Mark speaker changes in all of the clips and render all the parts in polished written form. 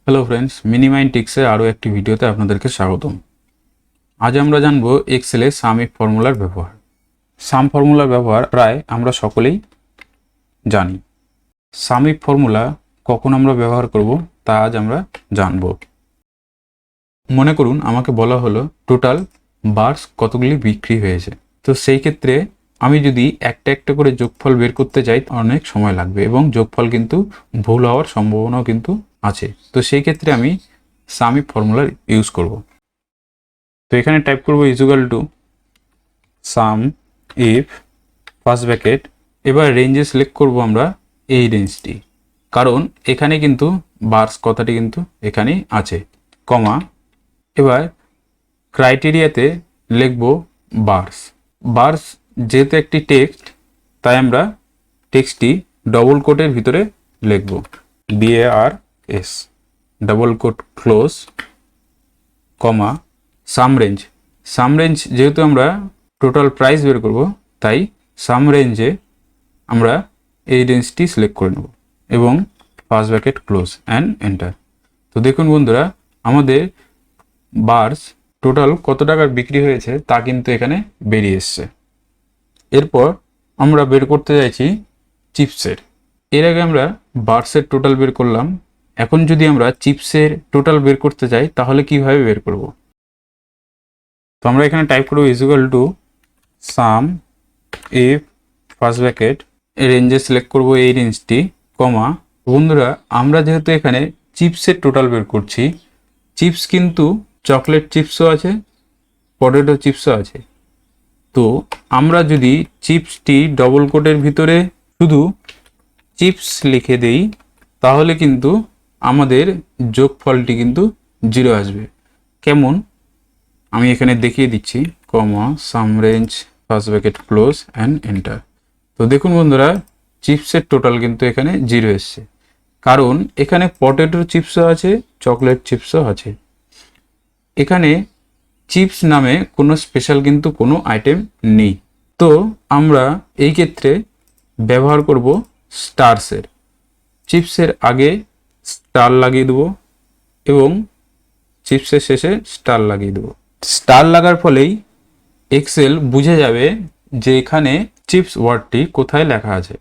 Speaker 1: Hello friends, মিনিমাইন্টিক্সের আরও একটি ভিডিওতে আপনাদেরকে স্বাগতম। আজ আমরা জানব এক্সেলে সামিফ ফর্মুলার ব্যবহার। সাম ফর্মুলার ব্যবহার প্রায় আমরা সকলেই জানি। সামিফ ফর্মুলা কখন আমরা ব্যবহার করব তা আজ আমরা জানব। মনে করুন আমাকে বলা হলো টোটাল বার্স কতগুলি বিক্রি হয়েছে। তো সেই ক্ষেত্রে আমি যদি একটা একটা করে যোগফল বের করতে চাই অনেক সময় লাগবে এবং যোগফল কিন্তু ভুল হওয়ার সম্ভাবনাও কিন্তু আছে। তো সেই ক্ষেত্রে আমি সামিফ ফর্মুলার ইউজ করব। তো এখানে টাইপ করব equal to some if first bracket. এবার রেঞ্জে সিলেক্ট করব আমরা এই রেঞ্জটি, কারণ এখানে কিন্তু বার্স কথাটি কিন্তু এখানেই আছে, কমা। এবার ক্রাইটেরিয়াতে লিখব বার্স। বার্স যেহেতু একটি টেক্সট, তাই আমরা টেক্সটটি ডবল কোটের ভিতরে লিখব, BARS, double quote close, comma, sum range. সাম রেঞ্জ যেহেতু আমরা টোটাল প্রাইস বের করব, তাই সাম রেঞ্জে আমরা এই রেঞ্জটি সিলেক্ট করে নেব এবং first bracket close and enter. তো দেখুন বন্ধুরা, আমাদের বার্স টোটাল কত টাকার বিক্রি হয়েছে তা কিন্তু এখানে বেরিয়ে এসছে। এরপর আমরা বের করতে চাইছি চিপসের। এর আগে আমরা বার্সের টোটাল বের করলাম, এখন যদি আমরা চিপসের টোটাল বের করতে চাই তাহলে কিভাবে বের করব? তো আমরা এখানে টাইপ করব equal to some if first bracket, রেঞ্জে সিলেক্ট করব এই রেঞ্জটি, কমা। বন্ধুরা, আমরা যেহেতু এখানে চিপসের টোটাল বের করছি, চিপস কিন্তু চকলেট চিপসও আছে, পটেটো চিপসও আছে। তো আমরা যদি চিপসটি ডবল কোটের ভিতরে শুধু চিপস লিখে দেই তাহলে কিন্তু আমাদের যোগফলটি কিন্তু 0 আসবে। কেমন আমি এখানে দেখিয়ে দিচ্ছি, comma, sum range, first bracket close and enter. তো দেখুন বন্ধুরা, চিপসের টোটাল কিন্তু এখানে 0 এসছে, কারণ এখানে পটেটো চিপসও আছে, চকলেট চিপসও আছে। এখানে চিপস নামে কোনো স্পেশাল কিন্তু কোনো আইটেম নেই। তো আমরা এই ক্ষেত্রে ব্যবহার করব স্টারসের। চিপসের আগে স্টার লাগিয়ে দেবো এবং চিপসের শেষে স্টার লাগিয়ে দেবো। স্টার লাগার ফলেই এক্সেল বুঝে যাবে যে এখানে চিপস ওয়ার্ডটি কোথায় লেখা আছে।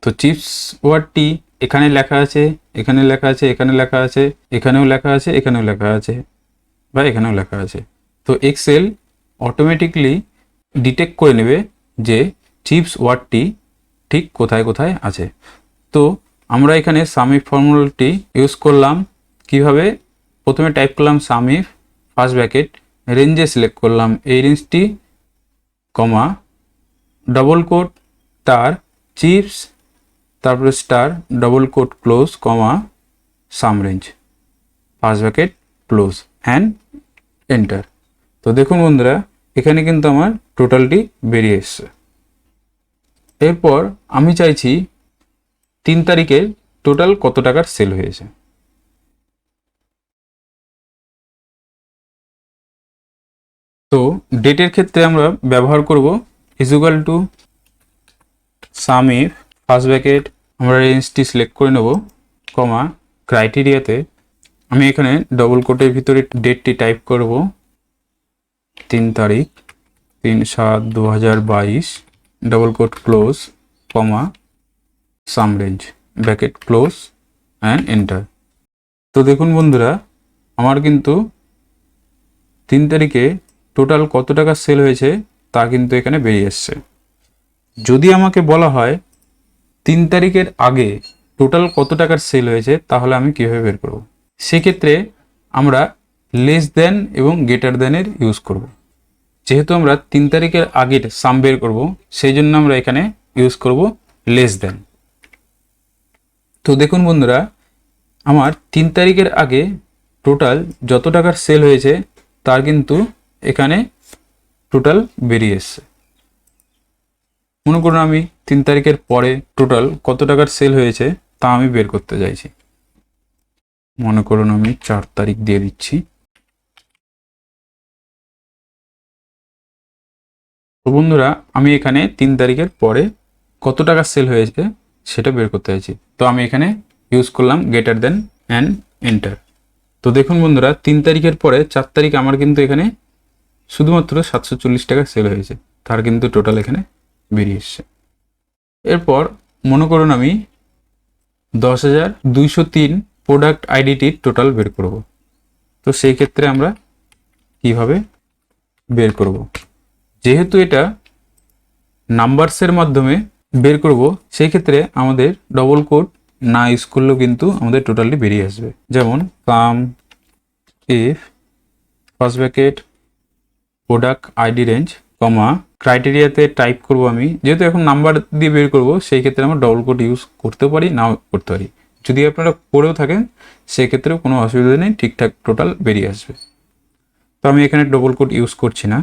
Speaker 1: তো চিপস ওয়ার্ডটি এখানে লেখা আছে, এখানে লেখা আছে, এখানে লেখা আছে, এখানেও লেখা আছে, এখানেও লেখা আছে, বা এখানেও লেখা আছে। তো এক্সেল অটোমেটিকলি ডিটেক্ট করে নেবে যে চিপস ওয়ার্ডটি ঠিক কোথায় কোথায় আছে। তো আমরা এখানে সামিফ ফর্মুলাটি ইউজ করলাম কিভাবে? প্রথমে টাইপ করলাম সামিফ ফার্স্ট ব্র্যাকেট, রেঞ্জে সিলেক্ট করলাম এই রেঞ্জটি, কমা, ডবল কোট তার চিপস, তারপরে star, double quote close, comma, sum range, first bracket close and enter. তো দেখুন বন্ধুরা, এখানে কিন্তু আমার টোটালটি বেরিয়ে এসছে। এরপর আমি চাইছি 3 তারিখের টোটাল কত টাকার সেল হয়েছে। তো ডেটের ক্ষেত্রে আমরা ব্যবহার করব ইকুয়াল টু সামিফ ফার্স্ট ব্র্যাকেট, আমরা রেঞ্জটি সিলেক্ট করে নেব, কমা, ক্রাইটেরিয়াতে আমি এখানে ডবল কোটের ভিতরে ডেটটি টাইপ করব 3 তারিখ, 3/7/2022, double quote close, comma, sum range, bracket close and enter. তো দেখুন বন্ধুরা, আমার কিন্তু 3 তারিখে টোটাল কত টাকা সেল হয়েছে তা কিন্তু এখানে বেরিয়ে এসছে। যদি আমাকে বলা হয় 3 তারিখের আগে টোটাল কত টাকার সেল হয়েছে তাহলে আমি কীভাবে বের করব? সেক্ষেত্রে আমরা লেস দেন এবং গ্রেটার দেনের ইউজ করব। যেহেতু আমরা 3 তারিখের আগের সাম বের করব, সেই জন্য আমরা এখানে ইউজ করব লেস দেন। তো দেখুন বন্ধুরা, আমার 3 তারিখের আগে টোটাল যত টাকার সেল হয়েছে তার কিন্তু এখানে টোটাল বেরিয়ে এসছে। মনে করুন আমি 3 তারিখের পরে টোটাল কত টাকার সেল হয়েছে তা আমি বের করতে চাইছি। মনে করুন আমি 4 তারিখ দিয়ে দিচ্ছি। তো বন্ধুরা, আমি এখানে 3 তারিখের পরে কত টাকা সেল হয়েছে সেটা বের করতে চাইছি। তো আমি এখানে ইউজ করলাম গ্রেটার দেন অ্যান্ড এন্টার। তো দেখুন বন্ধুরা 3 তারিখের পরে 4 তারিখ আমার কিন্তু এখানে শুধুমাত্র 740 টাকা সেল হয়েছে, তার কিন্তু টোটাল এখানে বেরিয়ে এসছে। এরপর মনে করুন আমি 10,203 প্রোডাক্ট আইডিটির টোটাল বের করব। তো সেই ক্ষেত্রে আমরা কিভাবে বের করব, যেহেতু এটা নাম্বারসের মাধ্যমে বের করব, সেই ক্ষেত্রে আমাদের ডবল কোড না ইউজ করলেও কিন্তু আমাদের টোটালি বেরিয়ে আসবে। যেমন SUMIF first bracket product ID range comma ক্রাইটেরিয়াতে টাইপ করব আমি, যেহেতু এখন নাম্বার দিয়ে বের করব সেই ক্ষেত্রে আমরা ডবল কোড ইউজ করতে পারি, নাও করতে পারি। যদি আপনারা করেও থাকেন সেক্ষেত্রেও কোনো অসুবিধা নেই, ঠিকঠাক টোটাল বেরিয়ে আসবে। তো আমি এখানে ডবল কোড ইউজ করছি না।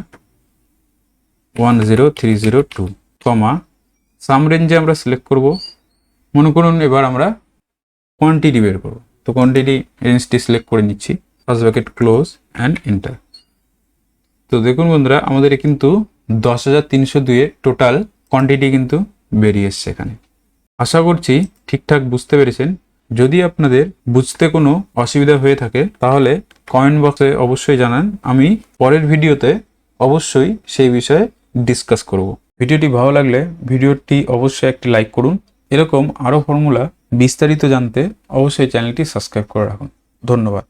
Speaker 1: 10302 কমা সাম রেঞ্জে আমরা সিলেক্ট করব। মনে করুন এবার আমরা কোয়ান্টিটি বের করব, তো কোয়ান্টিটি রেঞ্জটি সিলেক্ট করে নিচ্ছি, first bracket close and enter. তো দেখুন বন্ধুরা আমাদের কিন্তু 10,302 এর টোটাল কোয়ান্টিটি কিন্তু বেরিয়ে এসছে এখানে। আশা করছি ঠিকঠাক বুঝতে পেরেছেন। যদি আপনাদের বুঝতে কোনো অসুবিধা হয়ে থাকে তাহলে কমেন্ট বক্সে অবশ্যই জানান, আমি পরের ভিডিওতে অবশ্যই সেই বিষয়ে ডিসকাস করব। ভিডিওটি ভালো লাগলে ভিডিওটি অবশ্যই একটি লাইক করুন। এরকম আরও ফর্মুলা বিস্তারিত জানতে অবশ্যই চ্যানেলটি সাবস্ক্রাইব করে রাখুন। ধন্যবাদ।